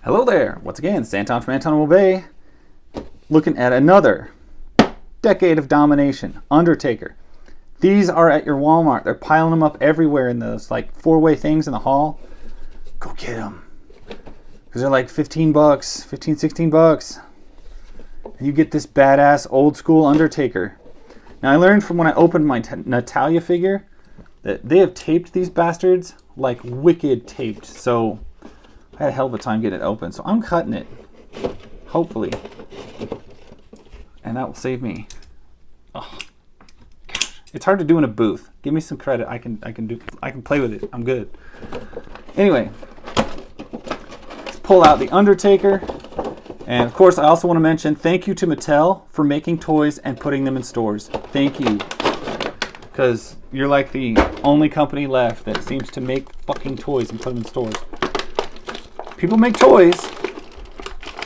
Hello there, once again, Santon from Anton Bay, looking at another decade of domination, Undertaker. These are at your Walmart. They're piling them up everywhere in those like four-way things in the hall. Go get them. Because they're like 15 bucks, 15, 16 bucks. And you get this badass old school Undertaker. Now I learned from when I opened my Natalia figure that they have taped these bastards like wicked taped. So I had a hell of a time getting it open, so I'm cutting it, hopefully, and that will save me. Oh, gosh, it's hard to do in a booth. Give me some credit. I can play with it. I'm good. Anyway, let's pull out the Undertaker, and of course, I also want to mention thank you to Mattel for making toys and putting them in stores. Thank you, because you're like the only company left that seems to make fucking toys and put them in stores. People make toys.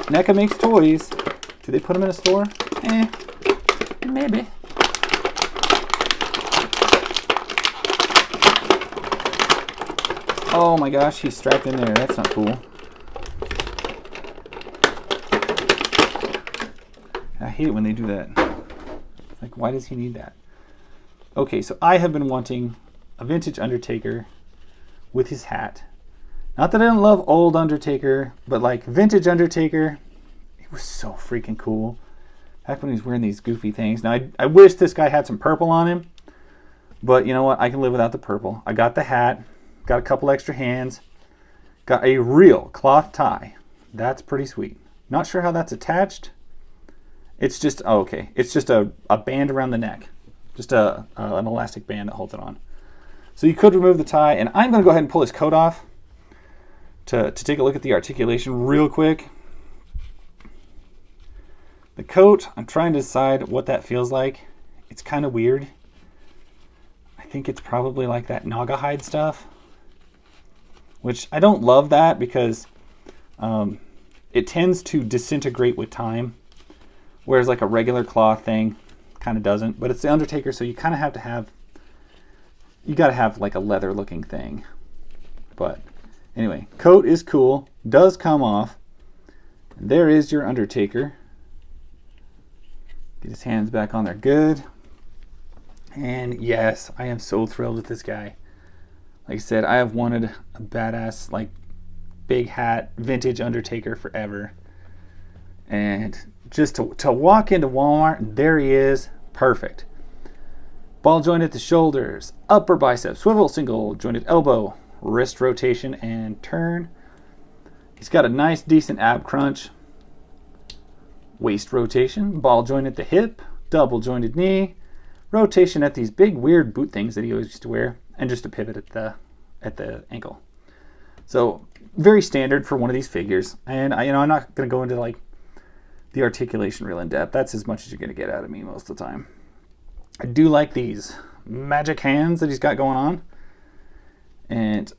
NECA makes toys. Do they put them in a store? Maybe. Oh my gosh, he's strapped in there. That's not cool. I hate it when they do that. Like, why does he need that? Okay, so I have been wanting a vintage Undertaker with his hat. Not that I don't love old Undertaker, but like vintage Undertaker, he was so freaking cool. Back when he was wearing these goofy things. Now, I wish this guy had some purple on him, but you know what? I can live without the purple. I got the hat, got a couple extra hands, got a real cloth tie. That's pretty sweet. Not sure how that's attached. It's just, oh, okay. It's just a band around the neck. Just an elastic band that holds it on. So you could remove the tie, and I'm going to go ahead and pull his coat off. To take a look at the articulation real quick. The coat, I'm trying to decide what that feels like. It's kind of weird. I think it's probably like that Naga hide stuff, which I don't love that because it tends to disintegrate with time, whereas like a regular cloth thing kind of doesn't. But it's the Undertaker, so you kind of have to have, you got to have like a leather looking thing. But anyway, coat is cool, does come off. And there is your Undertaker. Get his hands back on there good. And yes, I am so thrilled with this guy. Like I said, I have wanted a badass, like, big hat, vintage Undertaker forever. And just to walk into Walmart, and there he is, perfect. Ball joint at the shoulders, upper bicep, swivel, single jointed elbow, wrist rotation and turn. He's got a nice decent ab crunch. Waist rotation, ball joint at the hip, double jointed knee, rotation at these big weird boot things that he always used to wear, and just a pivot at the ankle. So very standard for one of these figures. And I'm not going to go into like the articulation real in depth. That's as much as you're going to get out of me most of the time. I do like these magic hands that he's got going on. And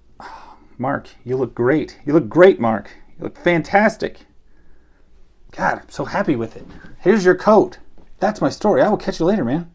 Mark, you look great. You look great, Mark. You look fantastic. God, I'm so happy with it. Here's your coat. That's my story. I will catch you later, man.